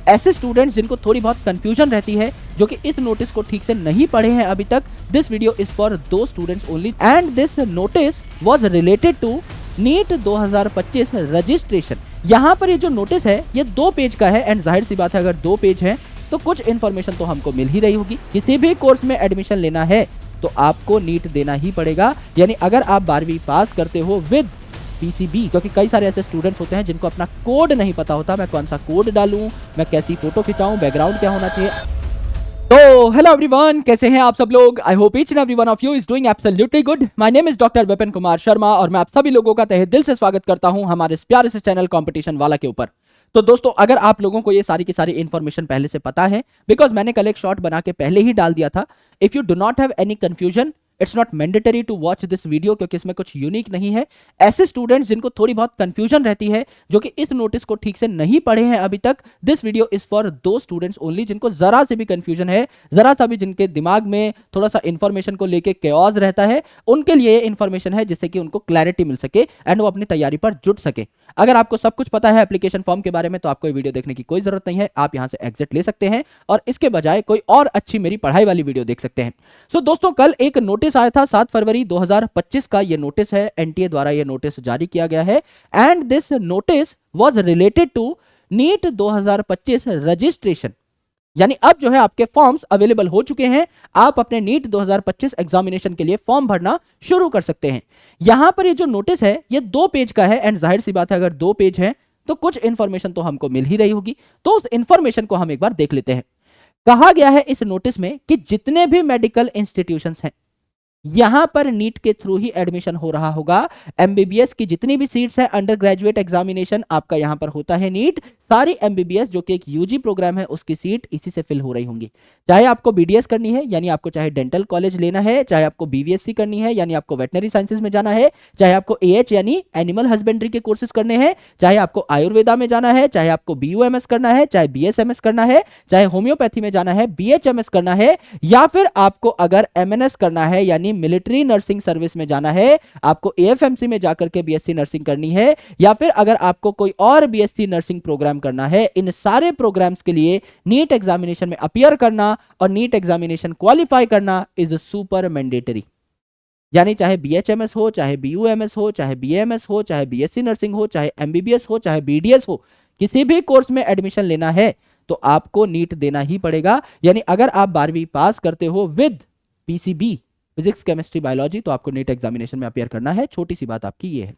ऐसे स्टूडेंट्स जिनको थोड़ी बहुत कंफ्यूजन रहती है, जो कि इस नोटिस को ठीक से नहीं पढ़े हैं अभी तक, this video is for the students only and this notice was related to NEET 2025 registration. यहाँ पर ये जो नोटिस है ये 2 पेज का है एंड जाहिर सी बात है अगर 2 पेज है तो कुछ इन्फॉर्मेशन तो हमको मिल ही रही होगी। किसी भी कोर्स में एडमिशन लेना है तो आपको नीट देना ही पड़ेगा, यानी अगर आप 12वीं पास करते हो विद पीसीबी, क्योंकि कई सारे ऐसे स्टूडेंट्स होते हैं जिनको अपना कोड नहीं पता होता, मैं कौन सा कोड डालूं, मैं कैसी फोटो खिंचाऊं, बैकग्राउंड क्या होना चाहिए। तो हेलो एवरीवन, कैसे हैं आप सब लोग। I hope each and every one of you is doing absolutely good. My name is doctor Vipin Kumar Sharma और मैं आप सभी लोगों का तहे दिल से स्वागत करता हूं हमारे इस प्यारे से चैनल कंपटीशन वाला के ऊपर। तो दोस्तों, अगर आप लोगों को ये सारी की सारी इन्फॉर्मेशन पहले से पता है, बिकॉज मैंने कल एक शॉर्ट बना के पहले ही डाल दिया था, if you do not have any confusion it's not mandatory to watch this video, क्योंकि इसमें कुछ यूनिक नहीं है। ऐसे स्टूडेंट्स जिनको थोड़ी बहुत कंफ्यूजन रहती है, जो कि इस नोटिस को ठीक से नहीं पढ़े हैं अभी तक, this video is for the students only जिनको जरा से भी कंफ्यूजन है, जरा सा भी जिनके दिमाग में थोड़ा सा इंफॉर्मेशन को लेके केओस रहता है, उनके लिए ये इंफॉर्मेशन है जिससे कि उनको क्लैरिटी मिल सके एंड वो अपनी तैयारी पर जुट सके। अगर आपको सब कुछ पता है एप्लीकेशन फॉर्म के बारे में तो आपको ये वीडियो देखने की कोई जरूरत नहीं है, आप यहां से एग्जिट ले सकते हैं और इसके बजाय कोई और अच्छी मेरी पढ़ाई वाली वीडियो देख सकते हैं। सो दोस्तों, कल एक नोटिस आया था 7 फरवरी 2025 का, ये नोटिस है, एनटीए द्वारा ये नोटिस जारी किया गया है and this notice was related to NEET 2025 registration. यानी अब जो है आपके फॉर्म्स अवेलेबल हो चुके हैं, आप अपने नीट 2025 एग्जामिनेशन के लिए फॉर्म भरना शुरू कर सकते हैं। यहां पर ये जो नोटिस है ये 2 पेज का है एंड जाहिर सी बात है अगर 2 पेज है तो कुछ इंफॉर्मेशन तो हमको मिल ही रही होगी, तो उस इंफॉर्मेशन को हम एक बार देख लेते हैं। कहा गया है इस नोटिस में कि जितने भी मेडिकल इंस्टीट्यूशंस हैं यहां पर नीट के थ्रू ही एडमिशन हो रहा होगा। एमबीबीएस की जितनी भी सीट्स है, अंडर ग्रेजुएट एग्जामिनेशन आपका यहां पर होता है नीट, सारी एमबीबीएस जो कि एक यूजी प्रोग्राम है उसकी सीट इसी से फिल हो रही होंगी। चाहे आपको बीडीएस करनी है, यानी आपको चाहे डेंटल कॉलेज लेना है, चाहे आपको बीवीएससी करनी है, यानी आपको वेटनरी साइंसेज में जाना है, चाहे आपको एएच यानी एनिमल हस्बेंड्री के कोर्सेज करने हैं, चाहे आपको आयुर्वेदा में जाना है, चाहे आपको बीयूएमएस करना है, चाहे बीएसएमएस करना है, चाहे होम्योपैथी में जाना है, बीएचएमएस करना है, या फिर आपको अगर एमएनएस करना है यानी मिलिट्री नर्सिंग सर्विस में जाना है, आपको एएफएमसी में जाकर के बीएससी नर्सिंग करनी है, या फिर अगर आपको कोई और बीएससी नर्सिंग प्रोग्राम करना है, इन सारे प्रोग्राम्स के लिए नीट एग्जामिनेशन में अपीयर करना और नीट एग्जामिनेशन क्वालिफाई करना इज सुपर मैंडेटरी। यानी चाहे बीएचएमएस हो, चाहे बीयूएमएस हो, चाहे बीएमएस हो, चाहे बीएससी नर्सिंग हो, चाहे एमबीबीएस हो, चाहे बीडीएस हो, किसी भी कोर्स में एडमिशन लेना है तो आपको नीट देना ही पड़ेगा। यानी अगर आप 12वीं पास करते हो with PCB, physics chemistry biology, तो आपको नीट एग्जामिनेशन में अपीयर करना है। छोटी सी बात आपकी ये है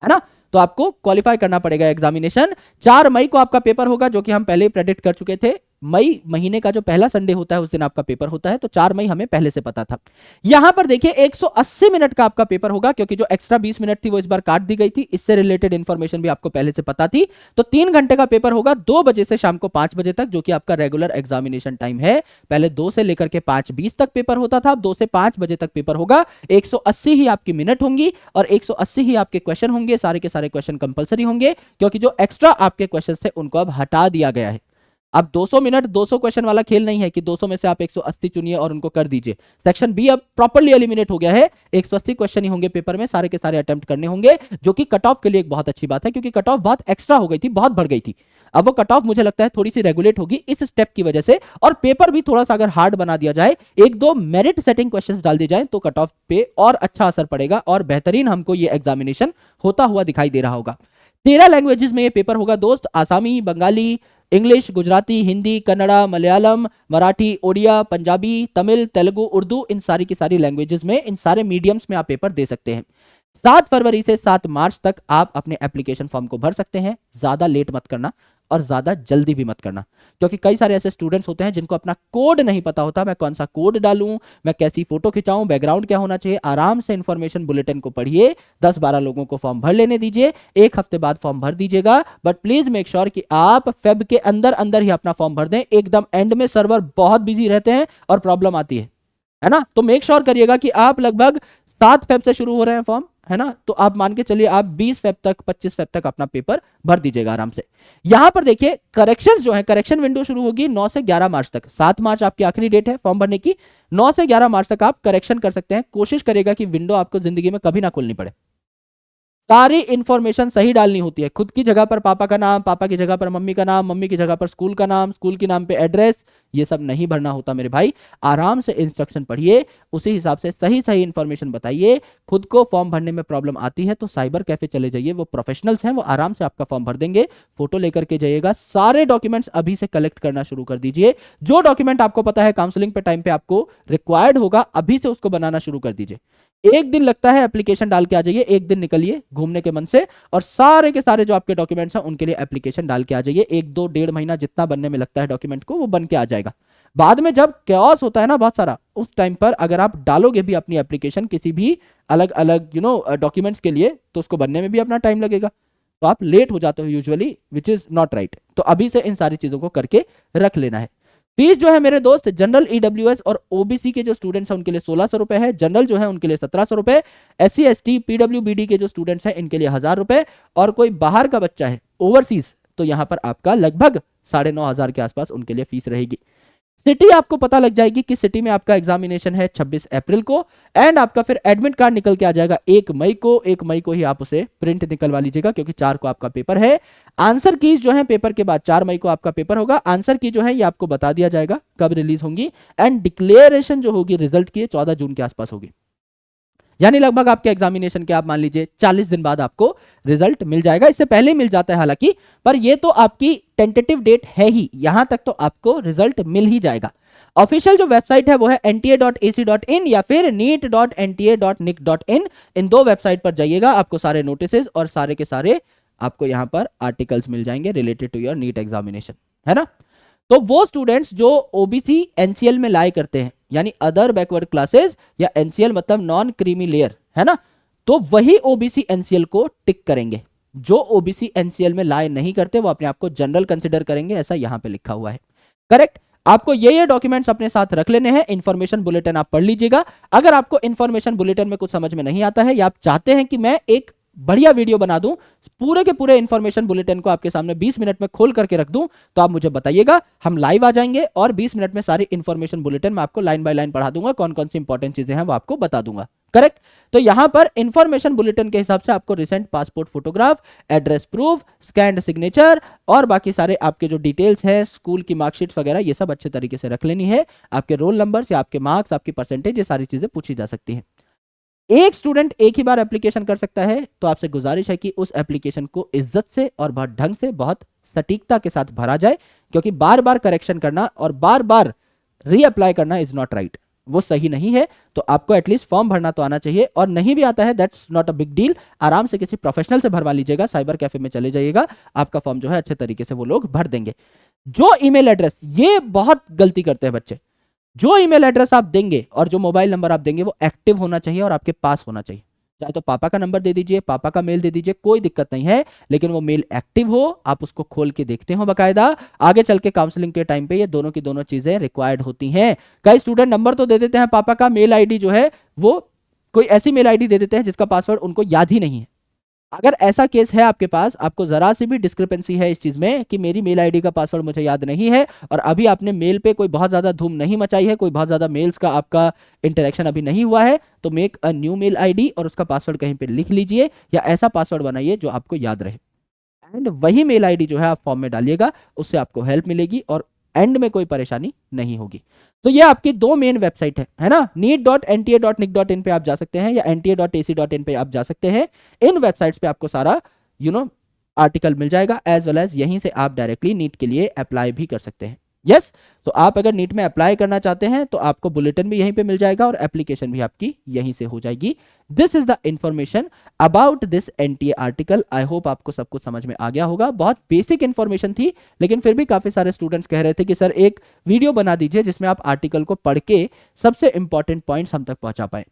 ना, तो आपको क्वालिफाई करना पड़ेगा एग्जामिनेशन। 4 मई को आपका पेपर होगा, जो कि हम पहले ही प्रेडिक्ट कर चुके थे। मई महीने का जो पहला संडे होता है उस दिन आपका पेपर होता है, तो 4 मई हमें पहले से पता था। यहां पर देखिए 180 मिनट का आपका पेपर होगा, क्योंकि जो एक्स्ट्रा 20 मिनट थी वो इस बार काट दी गई थी, इससे रिलेटेड इंफॉर्मेशन भी आपको पहले से पता थी। तो 3 घंटे का पेपर होगा, 2 बजे से शाम को 5 बजे तक, जो कि आपका रेगुलर एग्जामिनेशन टाइम है। पहले 2 से लेकर के 5:20 तक पेपर होता था, अब 2 से 5 बजे तक पेपर होगा। 180 ही आपकी मिनट होंगी और 180 ही आपके क्वेश्चन होंगे। सारे के सारे क्वेश्चन कंपलसरी होंगे, क्योंकि जो एक्स्ट्रा आपके क्वेश्चन थे उनको अब हटा दिया गया है। अब 200 मिनट 200 क्वेश्चन वाला खेल नहीं है कि 200 में से आप 180 चुनिए और उनको कर दीजिए। सेक्शन बी अब प्रॉपर्ली एलिमिनेट हो गया है। 180 क्वेश्चन ही होंगे पेपर में, सारे के सारे अटेम्प्ट करने होंगे, जो कि कट ऑफ के लिए एक बहुत अच्छी बात है, क्योंकि कट ऑफ बहुत एक्स्ट्रा हो गई थी, बहुत बढ़ गई थी। अब वो कट ऑफ मुझे लगता है थोड़ी सी रेगुलेट होगी इस स्टेप की वजह से, और पेपर भी थोड़ा सा अगर हार्ड बना दिया जाए, 1-2 मेरिट सेटिंग क्वेश्चंस डाल दिए जाए, तो कट ऑफ पे और अच्छा असर पड़ेगा और बेहतरीन हमको ये एग्जामिनेशन होता हुआ दिखाई दे रहा होगा। 13 लैंग्वेजेस में ये पेपर होगा दोस्त, आसामी, बंगाली, इंग्लिश, गुजराती, हिंदी, कन्नड़ा, मलयालम, मराठी, ओडिया, पंजाबी, तमिल, तेलुगु, उर्दू, इन सारी की सारी लैंग्वेजेस में, इन सारे मीडियम्स में आप पेपर दे सकते हैं। 7 फरवरी से 7 मार्च तक आप अपने एप्लीकेशन फॉर्म को भर सकते हैं। ज्यादा लेट मत करना और ज्यादा जल्दी भी मत करना, क्योंकि कई सारे ऐसे स्टूडेंट्स होते हैं जिनको अपना कोड नहीं पता होता, मैं कौन सा कोड डालूं, मैं कैसी फोटो खिंचाऊं, बैकग्राउंड क्या होना चाहिए। आराम से इंफॉर्मेशन बुलेटिन को पढ़िए, 10-12 लोगों को फॉर्म भर लेने दीजिए, 1 हफ्ते बाद फॉर्म भर दीजिएगा, बट प्लीज मेक श्योर कि आप फेब के अंदर अंदर ही अपना फॉर्म भर दें। एकदम एंड में सर्वर बहुत बिजी रहते हैं और प्रॉब्लम आती है ना, तो मेक श्योर करिएगा कि आप लगभग 7 फेब से शुरू हो रहे हैं फॉर्म, है ना, तो आप मान के चलिए आप 20 फेब तक 25 फेब तक अपना पेपर भर दीजिएगा आराम से। यहां पर देखिए करेक्शंस जो है, करेक्शन विंडो शुरू होगी 9 से 11 मार्च तक। 7 मार्च आपकी आखिरी डेट है फॉर्म भरने की, 9 से 11 मार्च तक आप करेक्शन कर सकते हैं। कोशिश करेगा कि विंडो आपको जिंदगी में कभी ना खोलनी पड़े। सारी इंफॉर्मेशन सही डालनी होती है। खुद की जगह पर पापा का नाम, पापा की जगह पर मम्मी का नाम, मम्मी की जगह पर स्कूल का नाम, स्कूल के नाम पे एड्रेस, ये सब नहीं भरना होता मेरे भाई। आराम से इंस्ट्रक्शन पढ़िए, उसी हिसाब से सही सही इंफॉर्मेशन बताइए। खुद को फॉर्म भरने में प्रॉब्लम आती है तो साइबर कैफे चले जाइए, वो प्रोफेशनल्स हैं, वो आराम से आपका फॉर्म भर देंगे। फोटो लेकर के जाइएगा, सारे डॉक्यूमेंट्स अभी से कलेक्ट करना शुरू कर दीजिए। जो डॉक्यूमेंट आपको पता है काउंसलिंग पे टाइम पे आपको रिक्वायर्ड होगा, अभी से उसको बनाना शुरू कर दीजिए। एक दिन लगता है, एप्लीकेशन डाल के आ जाइए, एक दिन निकलिए घूमने के मन से, और सारे के सारे जो आपके डॉक्यूमेंट्स हैं उनके लिए एप्लीकेशन डाल के आ जाइए। एक दो डेढ़ महीना जितना बनने में लगता है डॉक्यूमेंट को, वो बन के आ जाएगा। बाद में जब कैओस होता है ना बहुत सारा, उस टाइम पर अगर आप डालोगे भी अपनी एप्लीकेशन किसी भी अलग अलग डॉक्यूमेंट्स के लिए, तो उसको बनने में भी अपना टाइम लगेगा, तो आप लेट हो जाते हो usually, which is not right. तो अभी से इन सारी चीजों को करके रख लेना है। फीस जो है मेरे दोस्त, जनरल ईडब्ल्यूएस और ओबीसी के जो स्टूडेंट्स हैं उनके लिए 1600 रुपए है, जनरल जो है उनके लिए 1700 रुपए, एससी एसटी पीडब्ल्यूबीडी के जो स्टूडेंट्स हैं इनके लिए 1000 रुपए, और कोई बाहर का बच्चा है ओवरसीज, तो यहां पर आपका लगभग 9500 के आसपास उनके लिए फीस रहेगी। सिटी आपको पता लग जाएगी कि सिटी में आपका एग्जामिनेशन है 26 अप्रैल को, एंड आपका फिर एडमिट कार्ड निकल के आ जाएगा 1 मई को। 1 मई को ही आप उसे प्रिंट निकलवा लीजिएगा, क्योंकि 4 को आपका पेपर है। आंसर कीज जो है पेपर के बाद 4 मई को आपका पेपर होगा। आंसर की जो है ये आपको बता दिया जाएगा कब रिलीज होंगी, एंड डिक्लेरेशन जो होगी रिजल्ट की 14 जून के आसपास होगी। यानी लगभग आपके एग्जामिनेशन के आप मान लीजिए 40 दिन बाद आपको रिजल्ट मिल जाएगा। इससे पहले मिल जाता है हालांकि, पर ये तो आपकी टेंटेटिव डेट है ही, यहां तक तो आपको रिजल्ट मिल ही जाएगा। ऑफिशियल जो वेबसाइट है वो है nta.ac.in या फिर neet.nta.nic.in। इन दो वेबसाइट पर जाइएगा, आपको सारे नोटिसेस और सारे के सारे आपको यहां पर आर्टिकल्स मिल जाएंगे related to your NEET examination, है ना। तो वो स्टूडेंट्स जो ओबीसी एनसीएल में लाई करते हैं, यानी अदर बैकवर्ड क्लासेस, या एनसीएल मतलब नॉन क्रीमी लेयर, है ना, तो वही ओबीसी एनसीएल को टिक करेंगे। जो ओबीसी एनसीएल में लाई नहीं करते वो अपने आप को जनरल कंसिडर करेंगे, ऐसा यहां पे लिखा हुआ है। करेक्ट। आपको ये डॉक्यूमेंट्स अपने साथ रख लेने हैं। इंफॉर्मेशन बुलेटिन आप पढ़ लीजिएगा। अगर आपको इंफॉर्मेशन बुलेटिन में कुछ समझ में नहीं आता है, या आप चाहते हैं कि मैं एक बढ़िया वीडियो बना दूं, पूरे के पूरे इंफॉर्मेशन बुलेटिन को आपके सामने 20 मिनट में खोल करके रख दूं, तो आप मुझे बताइएगा, हम लाइव आ जाएंगे और 20 मिनट में सारी इंफॉर्मेशन बुलेटिन में आपको लाइन बाय लाइन पढ़ा दूंगा, कौन कौन सी इंपॉर्टेंट चीजें हैं वो आपको बता दूंगा। करेक्ट। तो यहां पर इंफॉर्मेशन बुलेटिन के हिसाब से आपको recent passport photograph, address proof, scanned signature और बाकी सारे आपके जो डिटेल्स है, स्कूल की मार्कशीट वगैरह, ये सब अच्छे तरीके से रख लेनी है। आपके रोल नंबर्स या आपके मार्क्स, आपकी परसेंटेज, ये सारी चीजें पूछी जा सकती हैं। एक स्टूडेंट एक ही बार एप्लीकेशन कर सकता है, तो आपसे गुजारिश है कि उस एप्लीकेशन को इज्जत से और बहुत ढंग से, बहुत सटीकता के साथ भरा जाए, क्योंकि बार बार करेक्शन करना और बार बार रीअप्लाई करना इज नॉट राइट, वो सही नहीं है। तो आपको एटलीस्ट फॉर्म भरना तो आना चाहिए, और नहीं भी आता है that's not a big deal, आराम से किसी प्रोफेशनल से भरवा लीजिएगा, साइबर कैफे में चले जाइएगा, आपका फॉर्म जो है अच्छे तरीके से वो लोग भर देंगे। जो ईमेल एड्रेस, ये बहुत गलती करते हैं बच्चे, जो ईमेल एड्रेस आप देंगे और जो मोबाइल नंबर आप देंगे वो एक्टिव होना चाहिए और आपके पास होना चाहिए। चाहे तो पापा का नंबर दे दीजिए, पापा का मेल दे दीजिए, कोई दिक्कत नहीं है, लेकिन वो मेल एक्टिव हो, आप उसको खोल के देखते हो बकायदा। आगे चल के काउंसलिंग के टाइम पे ये दोनों की दोनों चीजें रिक्वायर्ड होती हैं। कई स्टूडेंट नंबर तो दे देते हैं पापा का, मेल आईडी जो है वो कोई ऐसी मेल आईडी दे देते हैं जिसका पासवर्ड उनको याद ही नहीं है। अगर ऐसा केस है आपके पास, आपको जरा सी भी डिस्क्रिपेंसी है इस चीज में कि मेरी मेल आईडी का पासवर्ड मुझे याद नहीं है, और अभी आपने मेल पे कोई बहुत ज्यादा धूम नहीं मचाई है, कोई बहुत ज्यादा मेल्स का आपका इंटरेक्शन अभी नहीं हुआ है, तो make a new mail ID और उसका पासवर्ड कहीं पे लिख लीजिए, या ऐसा पासवर्ड बनाइए जो आपको याद रहे, एंड वही मेल आईडी जो है आप फॉर्म में डालिएगा, उससे आपको हेल्प मिलेगी और एंड में कोई परेशानी नहीं होगी। तो ये आपकी दो मेन वेबसाइट है ना, neet.nta.nic.in पे आप जा सकते हैं, या nta.ac.in पे आप जा सकते हैं। इन वेबसाइट्स पे आपको सारा आर्टिकल मिल जाएगा, एज वेल एज यहीं से आप डायरेक्टली नीट के लिए अप्लाई भी कर सकते हैं। यस, तो आप अगर नीट में अप्लाई करना चाहते हैं तो आपको बुलेटिन भी यहीं पे मिल जाएगा और एप्लीकेशन भी आपकी यहीं से हो जाएगी। This is the information about this NTA article. I hope आपको सब कुछ समझ में आ गया होगा। बहुत बेसिक इंफॉर्मेशन थी, लेकिन फिर भी काफी सारे स्टूडेंट्स कह रहे थे कि सर एक वीडियो बना दीजिए जिसमें आप आर्टिकल को पढ़ के सबसे इंपॉर्टेंट पॉइंट्स हम तक पहुंचा पाए।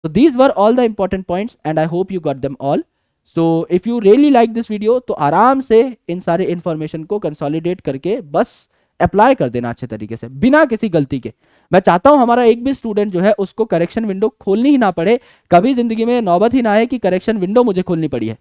तो these were all the important points and I hope you got them all. So if you really like this video तो आराम से इन सारे इंफॉर्मेशन को कंसोलिडेट करके बस अप्लाई कर देना अच्छे तरीके से, बिना किसी गलती के। मैं चाहता हूं हमारा एक भी स्टूडेंट जो है उसको करेक्शन विंडो खोलनी ही ना पड़े, कभी जिंदगी में नौबत ही ना आए कि करेक्शन विंडो मुझे खोलनी पड़ी है।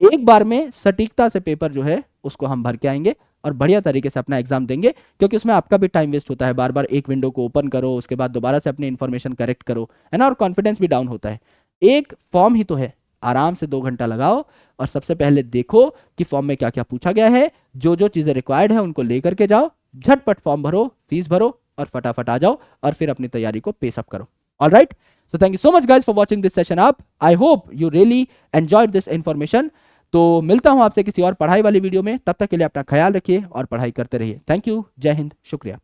एक बार में सटीकता से पेपर जो है उसको हम भर के आएंगे और बढ़िया तरीके से अपना एग्जाम देंगे, क्योंकि उसमें आपका भी टाइम वेस्ट होता है, बार बार एक विंडो को ओपन करो, उसके बाद दोबारा से अपनी इंफॉर्मेशन करेक्ट करो, है ना, और कॉन्फिडेंस भी डाउन होता है। एक फॉर्म ही तो है, आराम से 2 घंटा लगाओ और सबसे पहले देखो कि फॉर्म में क्या क्या पूछा गया है, जो जो चीजें रिक्वायर्ड है उनको लेकर के जाओ, झटपट फॉर्म भरो, फीस भरो और फटाफट आ जाओ और फिर अपनी तैयारी को पेस अप करो। Alright, so thank you so much guys for watching this session up. I hope you really enjoyed this information. तो मिलता हूं आपसे किसी और पढ़ाई वाली वीडियो में, तब तक के लिए अपना ख्याल रखिए और पढ़ाई करते रहिए। थैंक यू, जय हिंद, शुक्रिया।